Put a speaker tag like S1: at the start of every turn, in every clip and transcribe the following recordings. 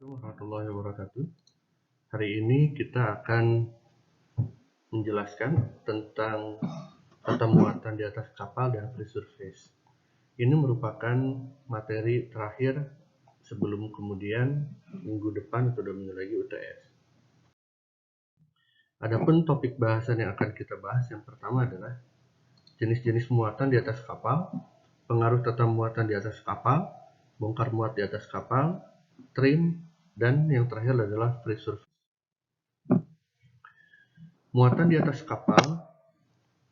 S1: Warahmatullahi wabarakatuh. Hari ini kita akan menjelaskan tentang tata muatan di atas kapal dan free surface. Ini merupakan materi terakhir sebelum kemudian minggu depan atau 2 minggu lagi UTS. Adapun topik bahasan yang akan kita bahas yang pertama adalah jenis-jenis muatan di atas kapal, pengaruh tata muatan di atas kapal, bongkar muat di atas kapal, trim, dan yang terakhir adalah free surface. Muatan di atas kapal,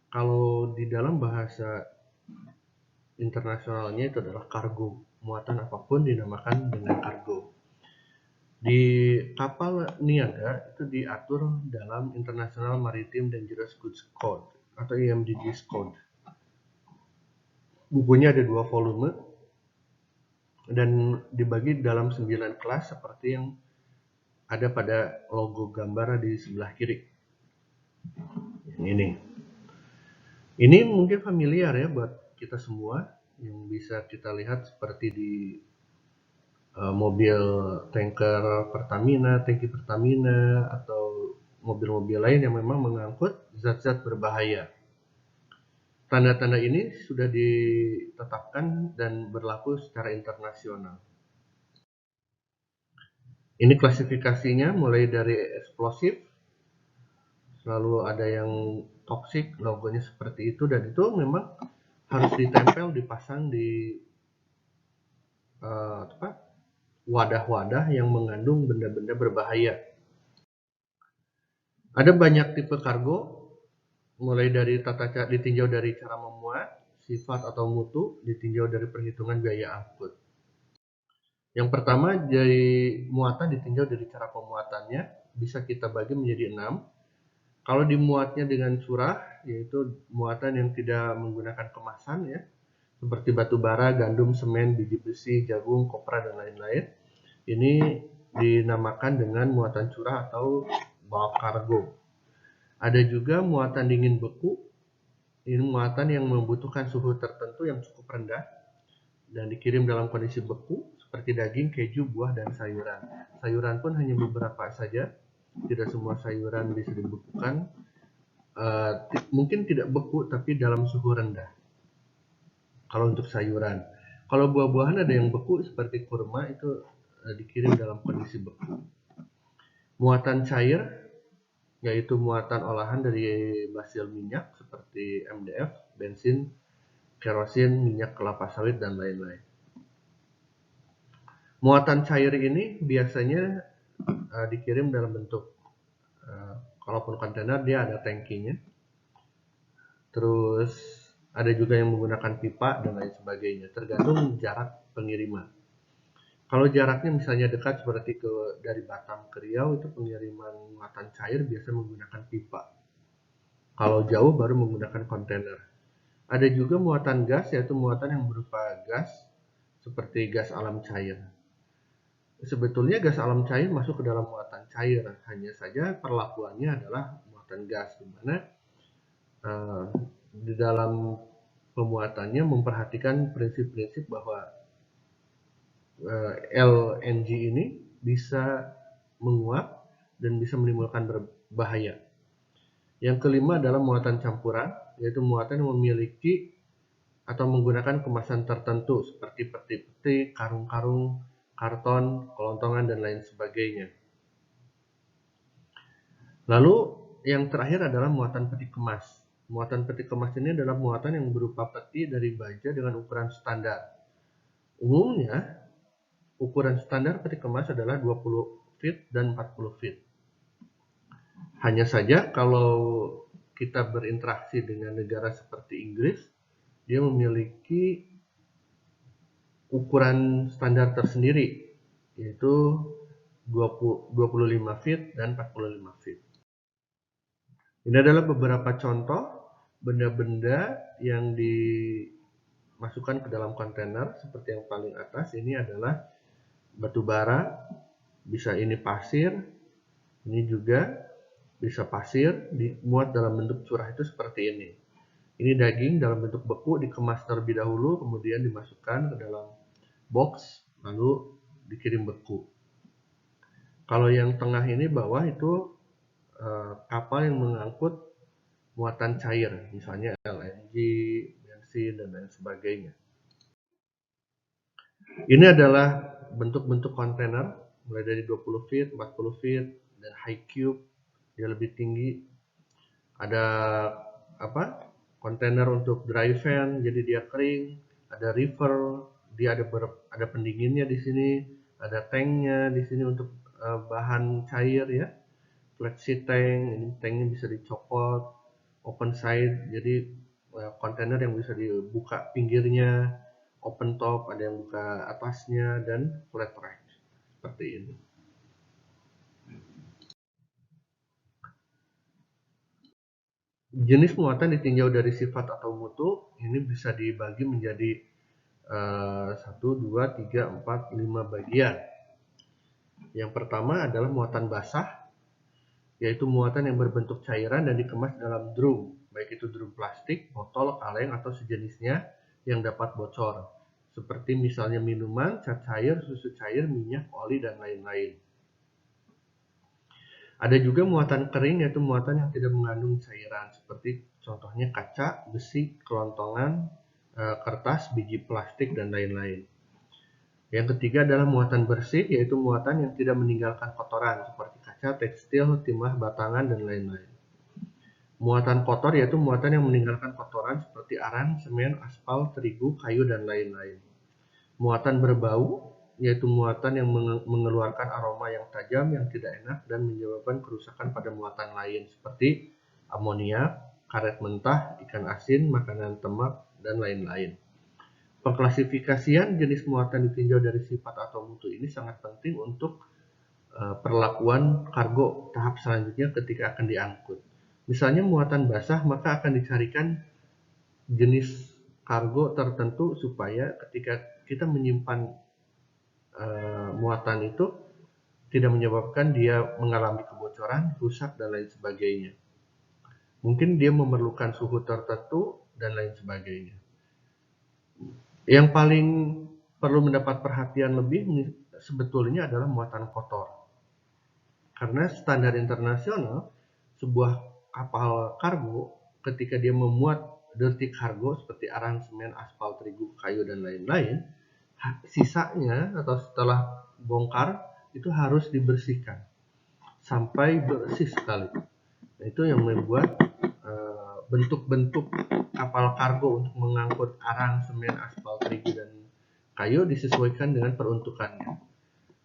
S1: kalau di dalam bahasa internasionalnya itu adalah kargo. Muatan apapun dinamakan dengan kargo. Di kapal niaga itu diatur dalam International Maritime Dangerous Goods Code atau IMDG's Code. Bukunya ada 2 volume dan dibagi dalam 9 kelas seperti yang ada pada logo gambar di sebelah kiri. Ini mungkin familiar ya buat kita semua, yang bisa kita lihat seperti di mobil tanker Pertamina, tangki Pertamina, atau mobil-mobil lain yang memang mengangkut zat-zat berbahaya. Tanda-tanda ini sudah ditetapkan dan berlaku secara internasional. Ini klasifikasinya mulai dari eksplosif, lalu ada yang toksik, logonya seperti itu, dan itu memang harus ditempel, dipasang di wadah-wadah yang mengandung benda-benda berbahaya. Ada banyak tipe kargo, mulai dari ditinjau dari cara memuat, sifat atau mutu, ditinjau dari perhitungan biaya angkut. Yang pertama, dari muatan ditinjau dari cara pemuatannya, bisa kita bagi menjadi 6. Kalau dimuatnya dengan curah, yaitu muatan yang tidak menggunakan kemasan ya, seperti batu bara, gandum, semen, biji besi, jagung, kopra, dan lain-lain. Ini dinamakan dengan muatan curah atau bulk cargo. Ada juga muatan dingin beku. Ini muatan yang membutuhkan suhu tertentu yang cukup rendah dan dikirim dalam kondisi beku seperti daging, keju, buah, dan sayuran. Sayuran pun hanya beberapa saja. Tidak semua sayuran bisa dibekukan. Mungkin tidak beku tapi dalam suhu rendah. Kalau untuk sayuran, kalau buah-buahan ada yang beku seperti kurma, itu dikirim dalam kondisi beku. Muatan cair, yaitu muatan olahan dari basil minyak seperti MDF, bensin, kerosin, minyak kelapa sawit, dan lain-lain. Muatan cair ini biasanya dikirim dalam bentuk, kalaupun kontainer dia ada tangkinya, terus ada juga yang menggunakan pipa dan lain sebagainya, tergantung jarak pengiriman. Kalau jaraknya misalnya dekat seperti dari Batam ke Riau, itu pengiriman muatan cair biasa menggunakan pipa. Kalau jauh baru menggunakan kontainer. Ada juga muatan gas, yaitu muatan yang berupa gas seperti gas alam cair. Sebetulnya gas alam cair masuk ke dalam muatan cair, hanya saja perlakuannya adalah muatan gas, di mana di dalam pemuatannya memperhatikan prinsip-prinsip bahwa LNG ini bisa menguap dan bisa menimbulkan berbahaya. Yang kelima adalah muatan campuran, yaitu muatan yang memiliki atau menggunakan kemasan tertentu seperti peti-peti, karung-karung, karton, kelontongan, dan lain sebagainya. Lalu yang terakhir adalah muatan peti kemas. Muatan peti kemas ini adalah muatan yang berupa peti dari baja dengan ukuran standar. Umumnya, ukuran standar peti kemas adalah 20 feet dan 40 feet. Hanya saja kalau kita berinteraksi dengan negara seperti Inggris, dia memiliki ukuran standar tersendiri, yaitu 25 feet dan 45 feet. Ini adalah beberapa contoh benda-benda yang dimasukkan ke dalam kontainer. Seperti yang paling atas ini adalah batu bara, bisa ini pasir, ini juga bisa pasir, dimuat dalam bentuk curah itu seperti ini. Ini daging dalam bentuk beku, dikemas terlebih dahulu, kemudian dimasukkan ke dalam box, lalu dikirim beku. Kalau yang tengah ini bawah itu kapal yang mengangkut muatan cair, misalnya LNG, bensin, dan lain sebagainya. Ini adalah bentuk-bentuk kontainer, mulai dari 20 feet, 40 feet, dan high cube, dia lebih tinggi. Ada kontainer untuk dry van, jadi dia kering. Ada river, dia ada pendinginnya di sini. Ada tanknya di sini untuk bahan cair ya. Flexi tank, ini tanknya bisa dicopot. Open side, jadi kontainer yang bisa dibuka pinggirnya. Open top, ada yang buka atasnya, dan flat rack seperti ini. Jenis muatan ditinjau dari sifat atau mutu ini bisa dibagi menjadi 1, 2, 3, 4, 5 bagian. Yang pertama adalah muatan basah, yaitu muatan yang berbentuk cairan dan dikemas dalam drum, baik itu drum plastik, botol, kaleng, atau sejenisnya yang dapat bocor, seperti misalnya minuman, cat cair, susu cair, minyak, oli, dan lain-lain. Ada juga muatan kering, yaitu muatan yang tidak mengandung cairan, seperti contohnya kaca, besi, kelontongan, kertas, biji plastik, dan lain-lain. Yang ketiga adalah muatan bersih, yaitu muatan yang tidak meninggalkan kotoran, seperti kaca, tekstil, timah, batangan, dan lain-lain. Muatan kotor yaitu muatan yang meninggalkan kotoran seperti arang, semen, aspal, terigu, kayu, dan lain-lain. Muatan berbau yaitu muatan yang mengeluarkan aroma yang tajam, yang tidak enak, dan menyebabkan kerusakan pada muatan lain seperti amonia, karet mentah, ikan asin, makanan lemak, dan lain-lain. Pengklasifikasian jenis muatan ditinjau dari sifat atau mutu ini sangat penting untuk perlakuan kargo tahap selanjutnya ketika akan diangkut. Misalnya muatan basah, maka akan dicarikan jenis kargo tertentu supaya ketika kita menyimpan muatan itu tidak menyebabkan dia mengalami kebocoran, rusak, dan lain sebagainya. Mungkin dia memerlukan suhu tertentu dan lain sebagainya. Yang paling perlu mendapat perhatian lebih sebetulnya adalah muatan kotor. Karena standar internasional, sebuah kapal kargo ketika dia memuat dirty cargo seperti arang, semen, aspal, terigu, kayu, dan lain-lain, sisanya atau setelah bongkar itu harus dibersihkan sampai bersih sekali. Nah, itu yang membuat bentuk-bentuk kapal kargo untuk mengangkut arang, semen, aspal, terigu, dan kayu disesuaikan dengan peruntukannya.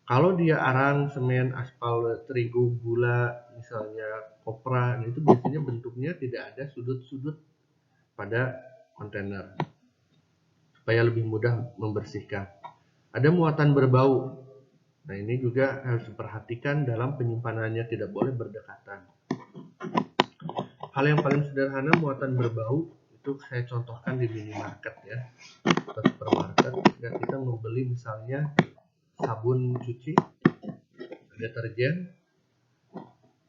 S1: Kalau dia arang, semen, aspal, terigu, gula, misalnya kopra, itu biasanya bentuknya tidak ada sudut-sudut pada kontainer supaya lebih mudah membersihkan. Ada muatan berbau. Nah, ini juga harus diperhatikan dalam penyimpanannya, tidak boleh berdekatan. Hal yang paling sederhana muatan berbau itu saya contohkan di minimarket ya, atau supermarket. Ketika kita membeli misalnya sabun cuci, deterjen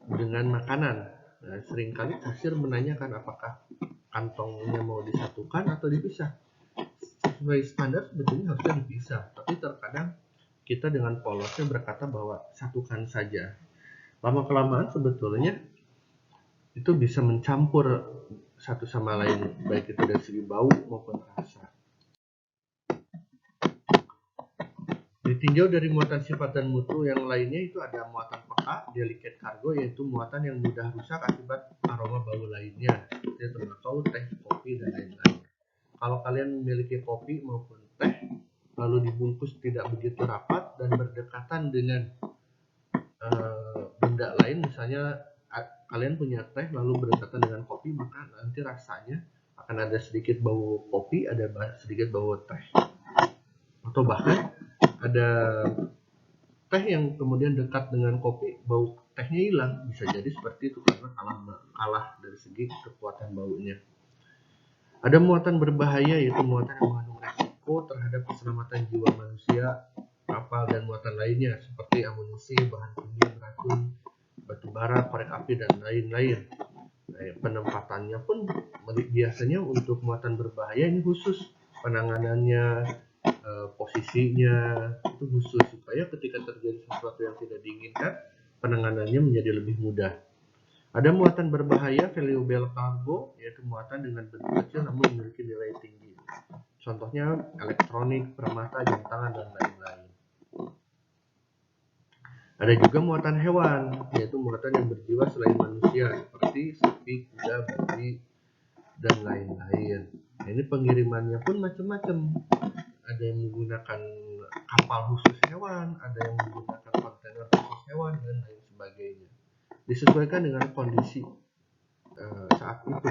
S1: dengan makanan. Nah, seringkali kasir menanyakan apakah kantongnya mau disatukan atau dipisah. Sesuai standar sebetulnya harusnya dipisah, tapi terkadang kita dengan polosnya berkata bahwa satukan saja. Lama-kelamaan sebetulnya itu bisa mencampur satu sama lain, baik itu dari segi bau maupun rasa. Ditinjau dari muatan sifat dan mutu yang lainnya itu ada muatan peka, delicate cargo, yaitu muatan yang mudah rusak akibat aroma bau lainnya, seperti tembakau, teh, kopi, dan lain-lain. Kalau kalian memiliki kopi maupun teh, lalu dibungkus tidak begitu rapat dan berdekatan dengan benda lain, misalnya kalian punya teh lalu berdekatan dengan kopi, maka nanti rasanya akan ada sedikit bau kopi, ada sedikit bau teh. Atau bahkan ada teh yang kemudian dekat dengan kopi, bau tehnya hilang. Bisa jadi seperti itu karena kalah dari segi kekuatan baunya. Ada muatan berbahaya, yaitu muatan yang mengandung resiko terhadap keselamatan jiwa manusia, kapal, dan muatan lainnya seperti amunisi, bahan kimia beracun, batu bara, korek api, dan lain-lain. Nah, penempatannya pun biasanya untuk muatan berbahaya ini khusus, penanganannya, posisinya itu khusus supaya ketika terjadi sesuatu yang tidak diinginkan, penanganannya menjadi lebih mudah. Ada muatan berbahaya valuable cargo, yaitu muatan dengan bentuk kecil namun memiliki nilai tinggi. Contohnya elektronik, permata, jam tangan, dan lain-lain. Ada juga muatan hewan, yaitu muatan yang berjiwa selain manusia, seperti sapi, kuda, babi, dan lain-lain. Nah, ini pengirimannya pun macam-macam. Ada yang menggunakan kapal khusus hewan, ada yang menggunakan kontainer khusus hewan, dan lain sebagainya. Disesuaikan dengan kondisi saat itu,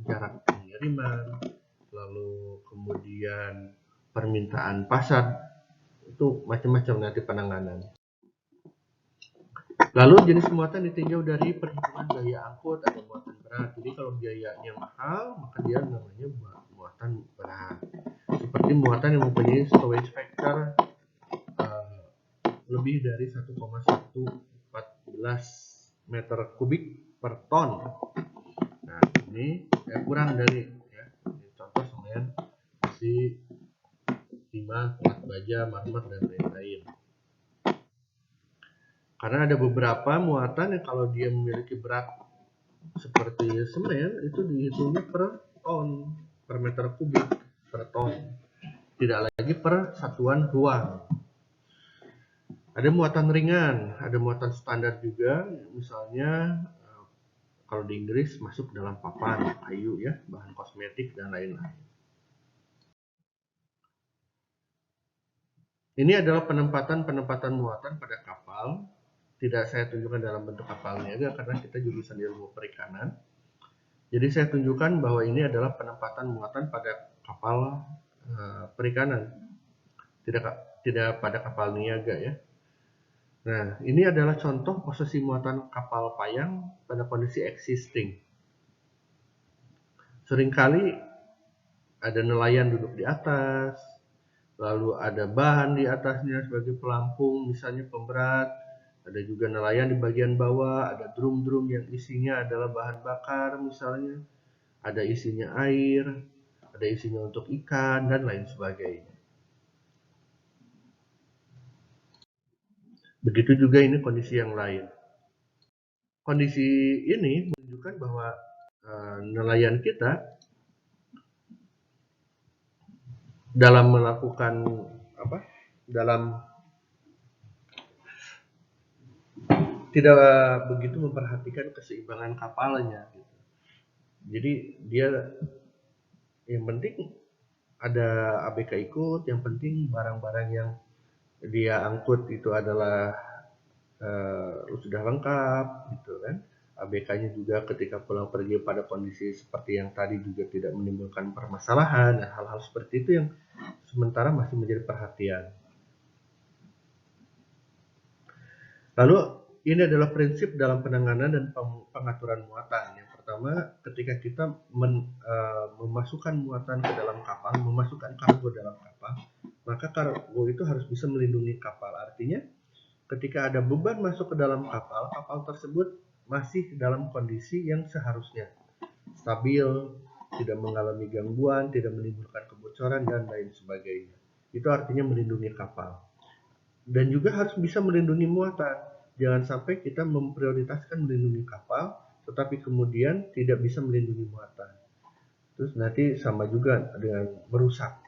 S1: jarak pengiriman, lalu kemudian permintaan pasar, itu macam-macam nanti penanganan. Lalu jenis muatan ditinjau dari perhitungan biaya angkut, ada muatan berat. Jadi kalau biayanya mahal, maka dia namanya muatan berat. Seperti muatan yang mempunyai stowage factor lebih dari 1,114 meter kubik per ton. Nah, ini kurang dari ya. Ini contoh semuanya besi, timah, pelat baja, marmer, dan lain-lain. Karena ada beberapa muatan yang kalau dia memiliki berat seperti semen, itu dihitungnya per ton, per meter kubik per ton, tidak lagi per satuan ruang. Ada muatan ringan, ada muatan standar juga, misalnya kalau di Inggris masuk dalam papan, kayu ya, bahan kosmetik, dan lain-lain. Ini adalah penempatan muatan pada kapal. Tidak saya tunjukkan dalam bentuk kapal niaga karena kita jurusan ilmu perikanan. Jadi saya tunjukkan bahwa ini adalah penempatan muatan pada kapal perikanan, tidak pada kapal niaga ya. Nah, ini adalah contoh posisi muatan kapal payang pada kondisi existing. Seringkali ada nelayan duduk di atas, lalu ada bahan di atasnya sebagai pelampung, misalnya pemberat. Ada juga nelayan di bagian bawah, ada drum-drum yang isinya adalah bahan bakar misalnya, ada isinya air, ada isinya untuk ikan, dan lain sebagainya. Begitu juga ini kondisi yang lain. Kondisi ini menunjukkan bahwa nelayan kita dalam melakukan dalam tidak begitu memperhatikan keseimbangan kapalnya gitu. Jadi dia yang penting ada ABK ikut, yang penting barang-barang yang dia angkut itu adalah sudah lengkap gitu kan. ABK-nya juga ketika pulang pergi pada kondisi seperti yang tadi juga tidak menimbulkan permasalahan. Nah, hal-hal seperti itu yang sementara masih menjadi perhatian. Lalu ini adalah prinsip dalam penanganan dan pengaturan muatan. Yang pertama, ketika kita memasukkan muatan ke dalam kapal, memasukkan kargo dalam kapal, maka kargo itu harus bisa melindungi kapal. Artinya, ketika ada beban masuk ke dalam kapal, kapal tersebut masih dalam kondisi yang seharusnya stabil, tidak mengalami gangguan, tidak menimbulkan kebocoran, dan lain sebagainya. Itu artinya melindungi kapal. Dan juga harus bisa melindungi muatan. Jangan sampai kita memprioritaskan melindungi kapal, tetapi kemudian tidak bisa melindungi muatan. Terus nanti sama juga dengan merusak.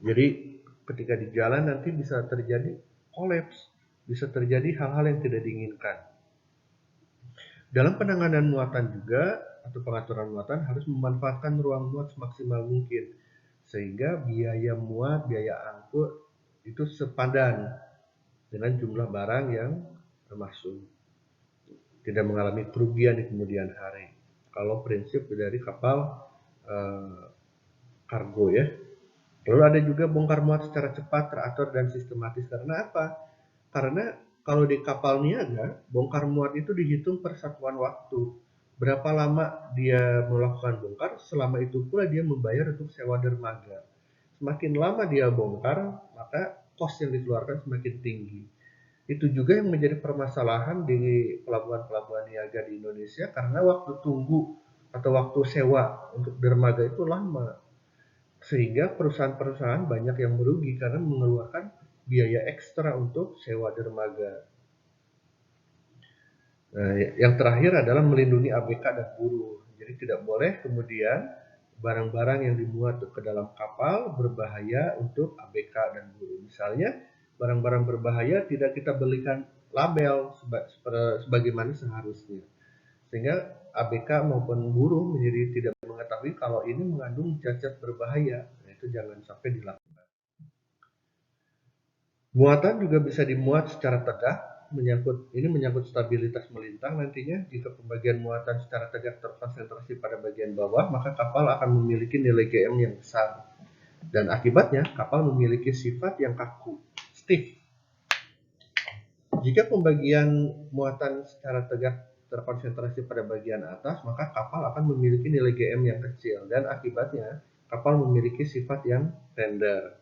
S1: Jadi ketika di jalan nanti bisa terjadi kolaps, bisa terjadi hal-hal yang tidak diinginkan. Dalam penanganan muatan juga atau pengaturan muatan harus memanfaatkan ruang muat semaksimal mungkin, sehingga biaya muat, biaya angkut itu sepadan dengan jumlah barang yang masuk, tidak mengalami kerugian di kemudian hari. Kalau prinsip dari kapal kargo ya. Lalu ada juga bongkar muat secara cepat, teratur, dan sistematis. Karena apa? Karena kalau di kapal niaga, bongkar muat itu dihitung per satuan waktu. Berapa lama dia melakukan bongkar, selama itu pula dia membayar untuk sewa dermaga. Semakin lama dia bongkar, maka kos yang dikeluarkan semakin tinggi. Itu juga yang menjadi permasalahan di pelabuhan-pelabuhan niaga di Indonesia karena waktu tunggu atau waktu sewa untuk dermaga itu lama. Sehingga perusahaan-perusahaan banyak yang merugi karena mengeluarkan biaya ekstra untuk sewa dermaga. Nah, yang terakhir adalah melindungi ABK dan buruh. Jadi tidak boleh kemudian barang-barang yang dimuat ke dalam kapal berbahaya untuk ABK dan buruh. Misalnya, barang-barang berbahaya tidak kita belikan label sebagaimana seharusnya. Sehingga ABK maupun buruh menjadi tidak mengetahui kalau ini mengandung zat-zat berbahaya. Nah, itu jangan sampai dilakukan. Muatan juga bisa dimuat secara tegak, menyangkut stabilitas melintang nantinya. Jika pembagian muatan secara tegak terkonsentrasi pada bagian bawah, maka kapal akan memiliki nilai GM yang besar. Dan akibatnya, kapal memiliki sifat yang kaku, stiff. Jika pembagian muatan secara tegak terkonsentrasi pada bagian atas, maka kapal akan memiliki nilai GM yang kecil. Dan akibatnya, kapal memiliki sifat yang tender.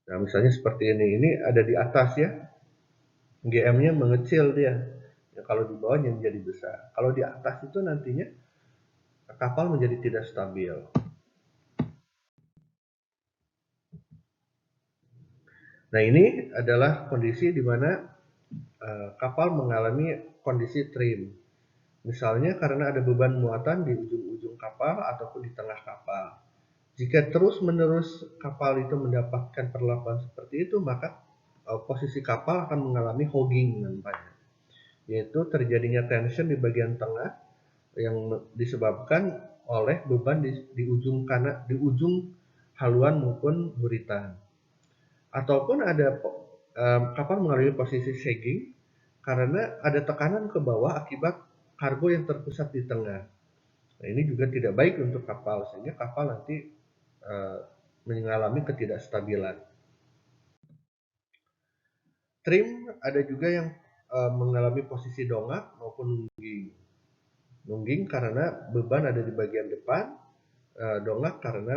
S1: Nah, misalnya seperti ini ada di atas ya, GM-nya mengecil dia. Ya, kalau di bawahnya menjadi besar. Kalau di atas itu nantinya kapal menjadi tidak stabil. Nah, ini adalah kondisi di mana kapal mengalami kondisi trim. Misalnya karena ada beban muatan di ujung-ujung kapal ataupun di tengah kapal. Jika terus-menerus kapal itu mendapatkan perlakuan seperti itu, maka posisi kapal akan mengalami hogging namanya, yaitu terjadinya tension di bagian tengah yang disebabkan oleh beban di ujung kanan, di ujung haluan maupun buritan. Ataupun ada kapal mengalami posisi sagging karena ada tekanan ke bawah akibat kargo yang terpusat di tengah. Nah, ini juga tidak baik untuk kapal, sehingga kapal nanti mengalami ketidakstabilan. Trim ada juga yang mengalami posisi dongak maupun nungging. Nungging karena beban ada di bagian depan, dongak karena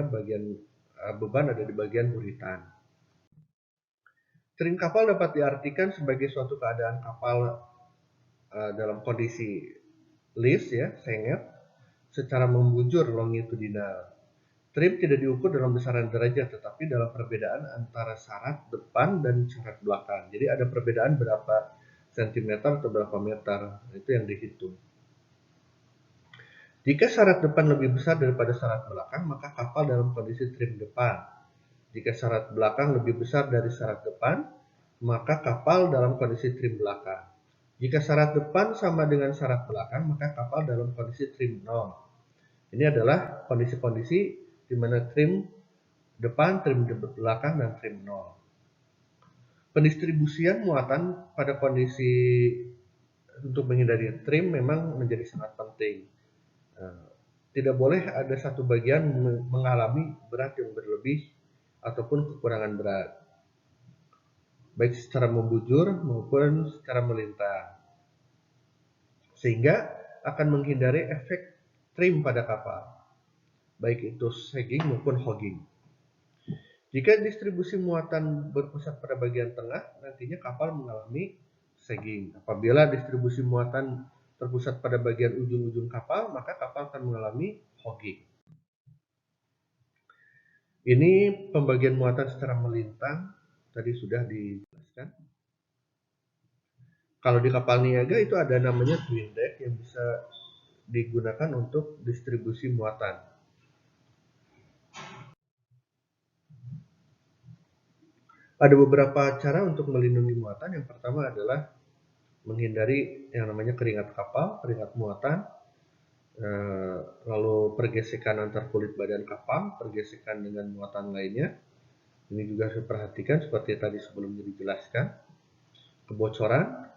S1: beban ada di bagian buritan. Trim kapal dapat diartikan sebagai suatu keadaan kapal dalam kondisi lease ya, sengit, secara membujur longitudinal. Trim tidak diukur dalam besaran derajat, tetapi dalam perbedaan antara syarat depan dan syarat belakang. Jadi ada perbedaan berapa sentimeter atau berapa meter, itu yang dihitung. Jika syarat depan lebih besar daripada syarat belakang, maka kapal dalam kondisi trim depan. Jika syarat belakang lebih besar dari syarat depan, maka kapal dalam kondisi trim belakang. Jika syarat depan sama dengan syarat belakang, maka kapal dalam kondisi trim 0. Ini adalah kondisi-kondisi di mana trim depan, trim belakang, dan trim 0. Pendistribusian muatan pada kondisi untuk menghindari trim memang menjadi sangat penting. Tidak boleh ada satu bagian mengalami berat yang berlebih ataupun kekurangan berat, baik secara membujur maupun secara melintang, sehingga akan menghindari efek trim pada kapal, baik itu sagging maupun hogging. Jika distribusi muatan berpusat pada bagian tengah, nantinya kapal mengalami sagging. Apabila distribusi muatan terpusat pada bagian ujung-ujung kapal, maka kapal akan mengalami hogging. Ini pembagian muatan secara melintang, tadi sudah dijelaskan. Kalau di kapal niaga itu ada namanya twin deck yang bisa digunakan untuk distribusi muatan. Ada beberapa cara untuk melindungi muatan. Yang pertama adalah menghindari yang namanya keringat kapal, keringat muatan, lalu pergesekan antar kulit badan kapal, pergesekan dengan muatan lainnya. Ini juga saya perhatikan seperti tadi sebelumnya dijelaskan. Kebocoran,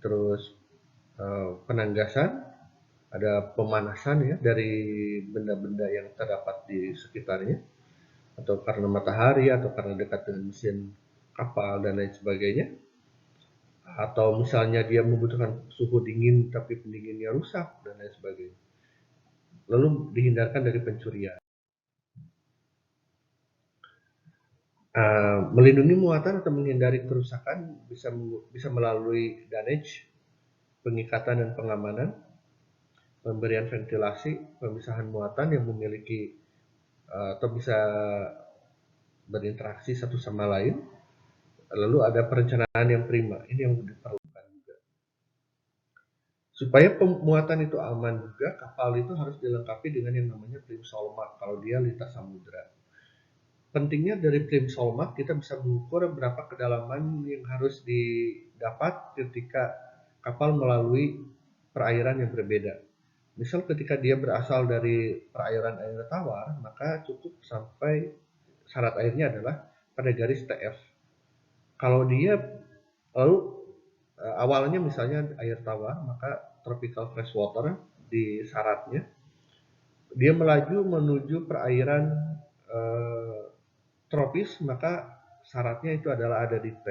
S1: terus penanggasan, ada pemanasan ya dari benda-benda yang terdapat di sekitarnya, atau karena matahari atau karena dekat dengan mesin kapal dan lain sebagainya, atau misalnya dia membutuhkan suhu dingin tapi pendinginnya rusak dan lain sebagainya. Lalu dihindarkan dari pencurian. Melindungi muatan atau menghindari kerusakan bisa melalui damage, pengikatan dan pengamanan, pemberian ventilasi, pemisahan muatan yang memiliki atau bisa berinteraksi satu sama lain, Lalu ada perencanaan yang prima, ini yang diperlukan juga. Supaya pemuatan itu aman juga, kapal itu harus dilengkapi dengan yang namanya plimsoll-mark kalau dia lintas samudra. Pentingnya dari plimsoll-mark, kita bisa mengukur berapa kedalaman yang harus didapat ketika kapal melalui perairan yang berbeda. Misal ketika dia berasal dari perairan air tawar, maka cukup sampai syarat airnya adalah pada garis TF. Kalau dia lalu awalnya misalnya air tawar, maka tropical freshwater di syaratnya, dia melaju menuju perairan tropis, maka syaratnya itu adalah ada di T.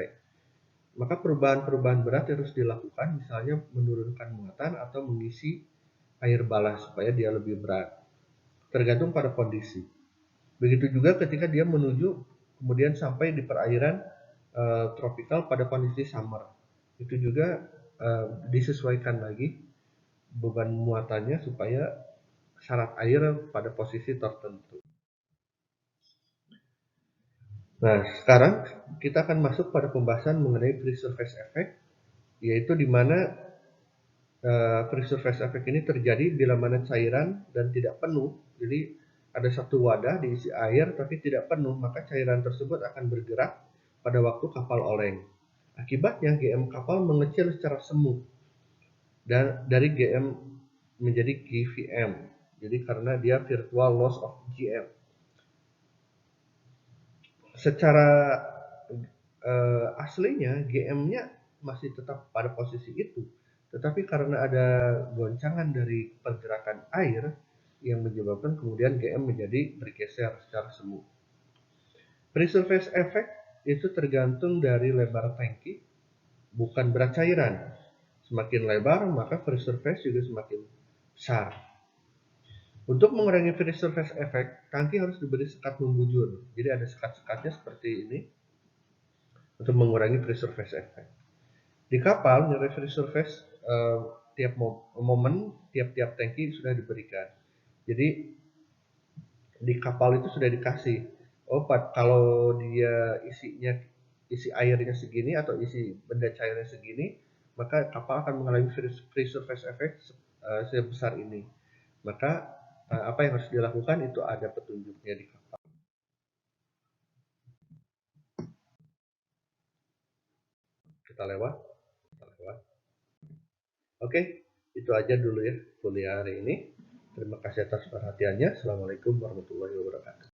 S1: Maka perubahan-perubahan berat harus dilakukan, misalnya menurunkan muatan atau mengisi air balas supaya dia lebih berat. Tergantung pada kondisi. Begitu juga ketika dia menuju kemudian sampai di perairan tropikal pada kondisi summer. Itu juga disesuaikan lagi beban muatannya supaya syarat air pada posisi tertentu. Nah, sekarang kita akan masuk pada pembahasan mengenai free surface effect, yaitu di mana free surface effect ini terjadi bila mana cairan dan tidak penuh. Jadi ada satu wadah diisi air tapi tidak penuh, maka cairan tersebut akan bergerak pada waktu kapal oleng. Akibatnya GM kapal mengecil secara semu dan dari GM menjadi GVM. Jadi karena dia virtual loss of GM. Secara aslinya GM-nya masih tetap pada posisi itu, tetapi karena ada goncangan dari pergerakan air yang menyebabkan kemudian GM menjadi bergeser secara semu. Free surface effect itu tergantung dari lebar tangki, bukan berat cairan. Semakin lebar maka free surface juga semakin besar. Untuk mengurangi free surface effect, tangki harus diberi sekat membujur. Jadi ada sekat-sekatnya seperti ini untuk mengurangi free surface effect. Di kapal, nilai free surface tiap momen, tiap-tiap tangki sudah diberikan. Jadi di kapal itu sudah dikasih, kalau dia isi airnya segini atau isi benda cairnya segini, maka kapal akan mengalami free surface effect sebesar ini. Maka apa yang harus dilakukan itu ada petunjuknya di kapal. Kita lewat. Oke, itu aja dulu ya kuliah hari ini. Terima kasih atas perhatiannya. Assalamualaikum warahmatullahi wabarakatuh.